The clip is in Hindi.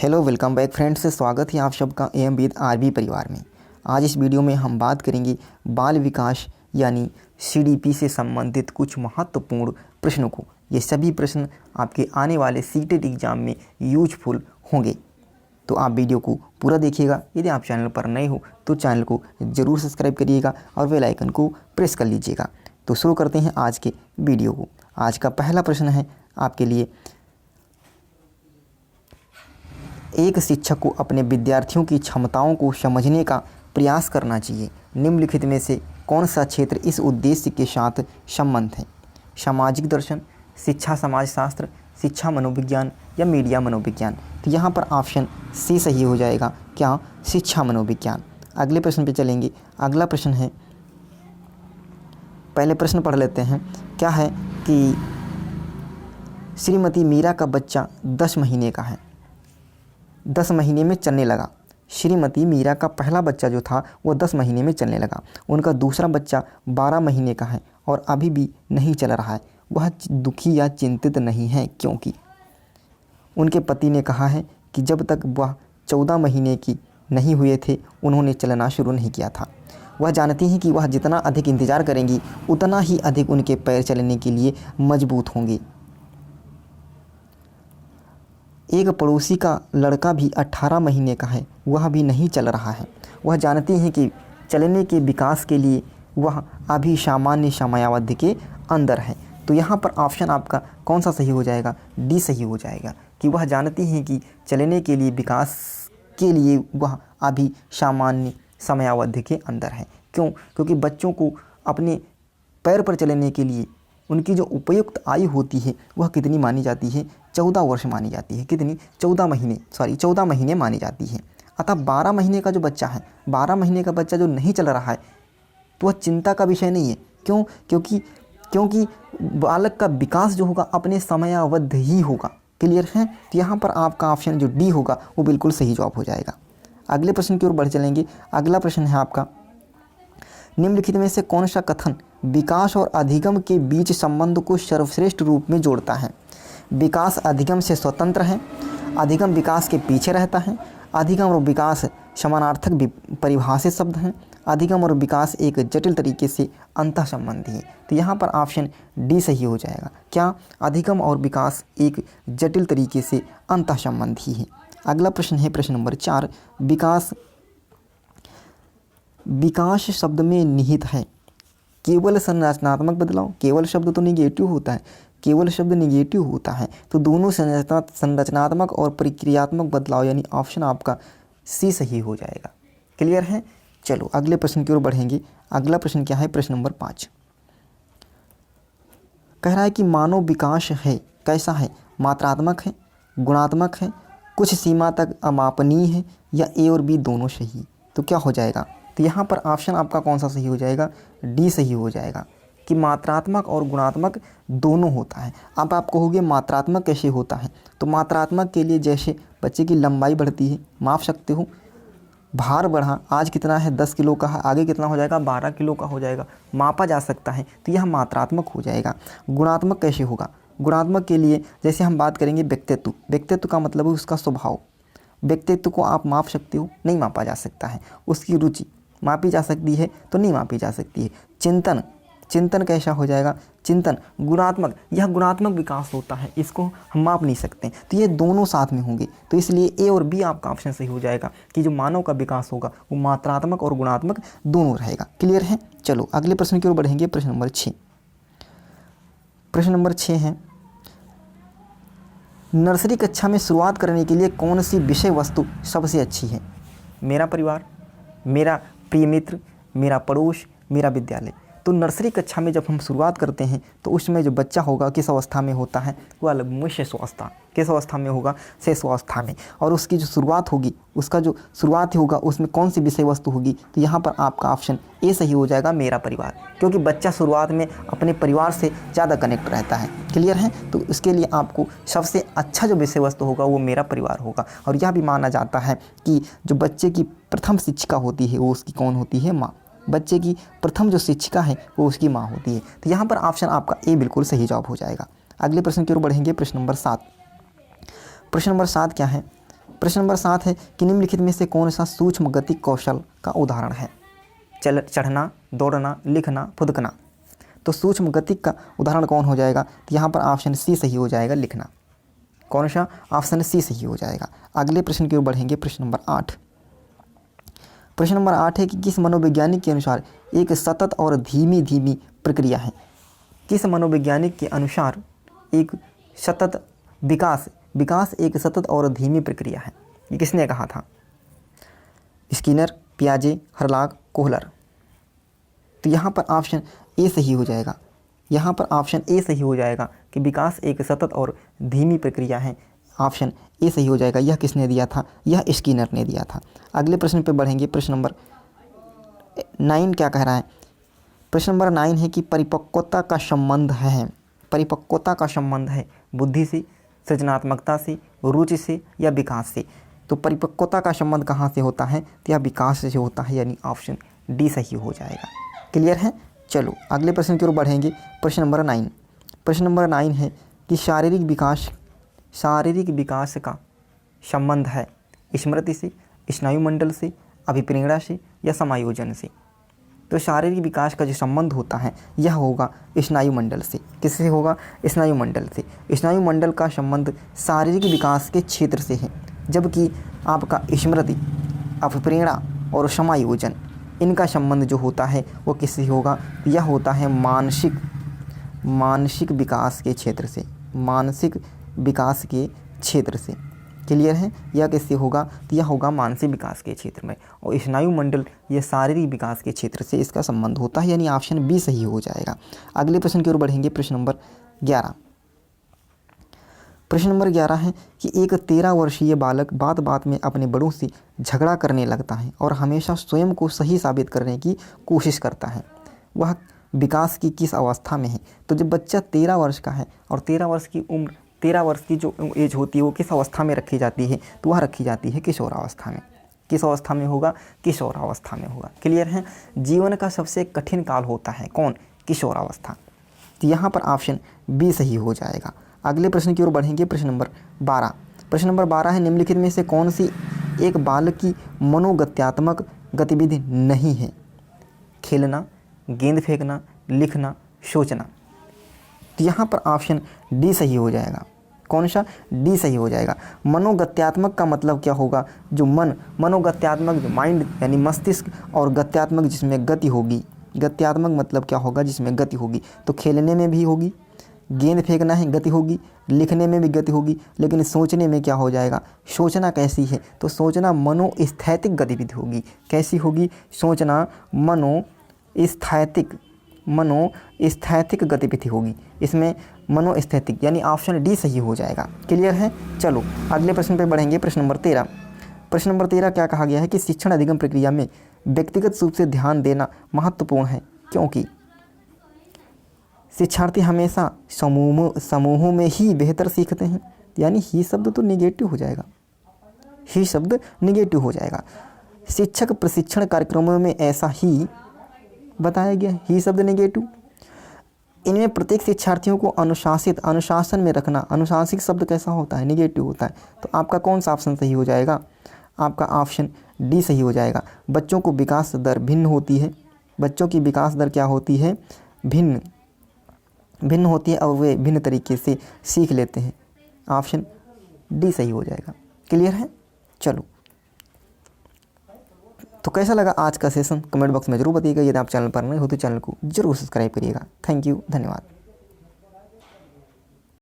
हेलो वेलकम बैक फ्रेंड्स, स्वागत है आप सबका एम विद आरबी परिवार में। आज इस वीडियो में हम बात करेंगे बाल विकास यानी सीडीपी से संबंधित कुछ महत्वपूर्ण प्रश्नों को। ये सभी प्रश्न आपके आने वाले सीटेट एग्ज़ाम में यूजफुल होंगे, तो आप वीडियो को पूरा देखिएगा। यदि आप चैनल पर नए हो तो चैनल को ज़रूर सब्सक्राइब करिएगा और बेल आइकन को प्रेस कर लीजिएगा। तो शुरू करते हैं आज के वीडियो को। आज का पहला प्रश्न है आपके लिए, एक शिक्षक को अपने विद्यार्थियों की क्षमताओं को समझने का प्रयास करना चाहिए। निम्नलिखित में से कौन सा क्षेत्र इस उद्देश्य के साथ संबंध है? सामाजिक दर्शन, शिक्षा समाजशास्त्र, शिक्षा मनोविज्ञान या मीडिया मनोविज्ञान। तो यहाँ पर ऑप्शन सी सही हो जाएगा। क्या? शिक्षा मनोविज्ञान। अगले प्रश्न पे चलेंगे। अगला प्रश्न है, पहले प्रश्न पढ़ लेते हैं। क्या है कि श्रीमती मीरा का बच्चा 10 महीने का है, 10 महीने में चलने लगा। श्रीमती मीरा का पहला बच्चा जो था वो 10 महीने में चलने लगा। उनका दूसरा बच्चा 12 महीने का है और अभी भी नहीं चल रहा है। वह दुखी या चिंतित नहीं है क्योंकि उनके पति ने कहा है कि जब तक वह 14 महीने की नहीं हुए थे उन्होंने चलना शुरू नहीं किया था। वह जानती हैं कि वह जितना अधिक इंतज़ार करेंगी उतना ही अधिक उनके पैर चलने के लिए मजबूत होंगे। एक पड़ोसी का लड़का भी 18 महीने का है, वह भी नहीं चल रहा है। वह जानती हैं कि चलने के विकास के लिए वह अभी सामान्य समयावधि के अंदर है। तो यहाँ पर ऑप्शन आपका कौन सा सही हो जाएगा? डी सही हो जाएगा कि वह जानती हैं कि चलने के लिए विकास के लिए वह अभी सामान्य समयावधि के अंदर है। क्यों? क्योंकि बच्चों को अपने पैर पर चलने के लिए उनकी जो उपयुक्त आयु होती है वह कितनी मानी जाती है? 14 वर्ष मानी जाती है। कितनी? 14 महीने मानी जाती है। अतः 12 महीने का जो बच्चा है, 12 महीने का बच्चा जो नहीं चल रहा है तो वह चिंता का विषय नहीं है। क्यों? क्योंकि बालक का विकास जो होगा अपने समयावधि ही होगा। क्लियर है? तो यहाँ पर आपका ऑप्शन जो डी होगा वो बिल्कुल सही जवाब हो जाएगा। अगले प्रश्न की ओर बढ़ चलेंगे। अगला प्रश्न है आपका, निम्नलिखित में से कौन सा कथन विकास और अधिगम के बीच संबंध को सर्वश्रेष्ठ रूप में जोड़ता है? विकास अधिगम से स्वतंत्र है, अधिगम विकास के पीछे रहता है, अधिगम और विकास समानार्थक परिभाषित शब्द हैं, अधिगम और विकास एक जटिल तरीके से अंतः संबंधी है। तो यहाँ पर ऑप्शन डी सही हो जाएगा। क्या? अधिगम और विकास एक जटिल तरीके से अंतः संबंधी है। अगला प्रश्न है प्रश्न नंबर 4, विकास शब्द में निहित है केवल संरचनात्मक बदलाव। केवल शब्द तो निगेटिव होता है, केवल शब्द निगेटिव होता है। तो दोनों संरचनात्मक और प्रक्रियात्मक बदलाव यानी ऑप्शन आपका सी सही हो जाएगा। क्लियर है? चलो अगले प्रश्न की ओर बढ़ेंगे। अगला प्रश्न क्या है? प्रश्न नंबर 5 कह रहा है कि मानव विकास है कैसा है? मात्रात्मक है, गुणात्मक है, कुछ सीमा तक अमापनीय है या ए और बी दोनों सही? तो क्या हो जाएगा? तो यहाँ पर ऑप्शन आपका कौन सा सही हो जाएगा? डी सही हो जाएगा कि मात्रात्मक और गुणात्मक दोनों होता है। अब आप कहोगे मात्रात्मक कैसे होता है? तो मात्रात्मक के लिए जैसे बच्चे की लंबाई बढ़ती है, माप सकते हो, भार बढ़ा, आज कितना है 10 किलो का है, आगे कितना हो जाएगा 12 किलो का हो जाएगा, मापा जा सकता है, तो यह मात्रात्मक हो जाएगा। गुणात्मक कैसे होगा? गुणात्मक के लिए जैसे हम बात करेंगे व्यक्तित्व, व्यक्तित्व का मतलब है उसका स्वभाव। व्यक्तित्व को आप माप सकते हो? नहीं मापा जा सकता है। उसकी रुचि मापी जा सकती है? तो नहीं मापी जा सकती है। चिंतन, चिंतन कैसा हो जाएगा? चिंतन गुणात्मक, यह गुणात्मक विकास होता है, इसको हम माप नहीं सकते। तो ये दोनों साथ में होंगे, तो इसलिए ए और बी आपका ऑप्शन सही हो जाएगा कि जो मानव का विकास होगा वो मात्रात्मक और गुणात्मक दोनों रहेगा। क्लियर है? चलो अगले प्रश्न की ओर बढ़ेंगे। प्रश्न नंबर 6। प्रश्न नंबर 6 है, नर्सरी कक्षा में शुरुआत करने के लिए कौन सी विषय वस्तु सबसे अच्छी है? मेरा परिवार, मेरा प्रिय मित्र, मेरा पड़ोस, मेरा विद्यालय। तो नर्सरी कक्षा में जब हम शुरुआत करते हैं तो उसमें जो बच्चा होगा किस अवस्था में होता है? वो अलग में शिशुअवस्था। किस अवस्था में होगा? शिशुअवस्था में। और उसकी जो शुरुआत होगी, उसका जो शुरुआत होगा उसमें कौन सी विषय वस्तु होगी? तो यहाँ पर आपका ऑप्शन ए सही हो जाएगा, मेरा परिवार। क्योंकि बच्चा शुरुआत में अपने परिवार से ज़्यादा कनेक्ट रहता है। क्लियर है? तो इसके लिए आपको सबसे अच्छा जो विषय वस्तु होगा वो मेरा परिवार होगा। और यह भी माना जाता है कि जो बच्चे की प्रथम शिक्षिका होती है वो उसकी कौन होती है? माँ। बच्चे की प्रथम जो शिक्षिका है वो उसकी माँ होती है। तो यहाँ पर ऑप्शन आपका ए बिल्कुल सही जवाब हो जाएगा। अगले प्रश्न की ओर बढ़ेंगे। प्रश्न नंबर 7। प्रश्न नंबर 7 क्या है? प्रश्न नंबर 7 है कि निम्नलिखित में से कौन सा सूक्ष्म गति कौशल का उदाहरण है? चढ़ना, दौड़ना, लिखना, फुदकना। तो सूक्ष्म गति का उदाहरण कौन हो जाएगा? तो यहाँ पर ऑप्शन सी सही हो जाएगा, लिखना। कौन सा? ऑप्शन सी सही हो जाएगा। अगले प्रश्न की ओर बढ़ेंगे, प्रश्न नंबर 8। प्रश्न नंबर 8 है कि किस मनोवैज्ञानिक के अनुसार एक सतत और धीमी धीमी प्रक्रिया है? किस मनोवैज्ञानिक के अनुसार एक सतत विकास एक सतत और धीमी प्रक्रिया है? ये किसने कहा था? स्किनर, पियाजे, हर्लॉग, कोहलर। तो यहाँ पर ऑप्शन ए सही हो जाएगा। यहाँ पर ऑप्शन ए सही हो जाएगा कि विकास एक सतत और धीमी प्रक्रिया है। ऑप्शन ए सही हो जाएगा। यह किसने दिया था? यह स्किनर ने दिया था। अगले प्रश्न पे बढ़ेंगे, प्रश्न नंबर 9 क्या कह रहा है? प्रश्न नंबर 9 है कि परिपक्वता का संबंध है, परिपक्वता का संबंध है बुद्धि से, सृजनात्मकता से, रुचि से या विकास से? तो परिपक्वता का संबंध कहाँ से होता है? तो यह विकास से होता है, यानी ऑप्शन डी सही हो जाएगा। क्लियर है? चलो अगले प्रश्न की ओर बढ़ेंगे, प्रश्न नंबर 9। प्रश्न नंबर 9 है कि शारीरिक विकास का संबंध है स्मृति से, स्नायुमंडल से, अभिप्रेरणा से या समायोजन से? तो शारीरिक विकास का जो संबंध होता है यह होगा स्नायुमंडल से। किससे होगा? स्नायुमंडल से। स्नायुमंडल का संबंध शारीरिक विकास के क्षेत्र से है, जबकि आपका स्मृति, अभिप्रेरणा और समायोजन, इनका संबंध जो होता है वो किससे होगा? यह होता है मानसिक विकास के क्षेत्र से, मानसिक विकास के क्षेत्र से। क्लियर है? यह किससे होगा? तो यह होगा मानसिक विकास के क्षेत्र में। और स्नायुमंडल ये शारीरिक विकास के क्षेत्र से इसका संबंध होता है, यानी ऑप्शन बी सही हो जाएगा। अगले प्रश्न की ओर बढ़ेंगे, प्रश्न नंबर 11। प्रश्न नंबर 11 है कि एक 13 वर्षीय बालक बात बात में अपने बड़ों से झगड़ा करने लगता है और हमेशा स्वयं को सही साबित करने की कोशिश करता है। वह विकास की किस अवस्था में है? तो जब बच्चा 13 वर्ष का है और 13 वर्ष की उम्र, 13 वर्ष की जो एज होती है वो किस अवस्था में रखी जाती है? तो वह रखी जाती है किशोरावस्था में। किस अवस्था में होगा? किशोरावस्था में होगा। क्लियर है? जीवन का सबसे कठिन काल होता है कौन? किशोरावस्था। तो यहाँ पर ऑप्शन बी सही हो जाएगा। अगले प्रश्न की ओर बढ़ेंगे, प्रश्न नंबर 12। प्रश्न नंबर 12 है निम्नलिखित में से कौन सी एक बालक की मनोगत्यात्मक गतिविधि नहीं है? खेलना, गेंद फेंकना, लिखना, सोचना। तो यहाँ पर ऑप्शन डी सही हो जाएगा। कौन सा? डी सही हो जाएगा। मनोगत्यात्मक का मतलब क्या होगा? जो मनोगत्यात्मक, माइंड यानी मस्तिष्क, और गत्यात्मक जिसमें गति होगी। गत्यात्मक मतलब क्या होगा? जिसमें गति होगी। तो खेलने में भी होगी, गेंद फेंकना है गति होगी, लिखने में भी गति होगी, लेकिन सोचने में क्या हो जाएगा? सोचना कैसी है? तो सोचना मनोस्थैतिक गतिविधि होगी। कैसी होगी? सोचना मनोस्थैतिक गतिविधि होगी। इसमें मनोस्थैतिक यानी ऑप्शन डी सही हो जाएगा। क्लियर है? चलो अगले प्रश्न पे बढ़ेंगे, प्रश्न नंबर 13। प्रश्न नंबर 13 क्या कहा गया है कि शिक्षण अधिगम प्रक्रिया में व्यक्तिगत रूप से ध्यान देना महत्वपूर्ण है, क्योंकि शिक्षार्थी हमेशा समूहों में ही बेहतर सीखते हैं। यानी ही शब्द तो निगेटिव हो जाएगा, ही शब्द निगेटिव हो जाएगा। शिक्षक प्रशिक्षण कार्यक्रमों में ऐसा ही बताया गया, ही शब्द निगेटिव। इनमें प्रत्येक शिक्षार्थियों को अनुशासन में रखना, अनुशासित शब्द कैसा होता है? निगेटिव होता है। तो आपका कौन सा ऑप्शन सही हो जाएगा? आपका ऑप्शन डी सही हो जाएगा। बच्चों को विकास दर भिन्न होती है। बच्चों की विकास दर क्या होती है? भिन्न होती है और वे भिन्न तरीके से सीख लेते हैं। ऑप्शन डी सही हो जाएगा। क्लियर है? चलो, तो कैसा लगा आज का सेशन? कमेंट बॉक्स में जरूर बताइएगा। यदि आप चैनल पर नए हो तो चैनल को जरूर सब्सक्राइब करिएगा। थैंक यू, धन्यवाद।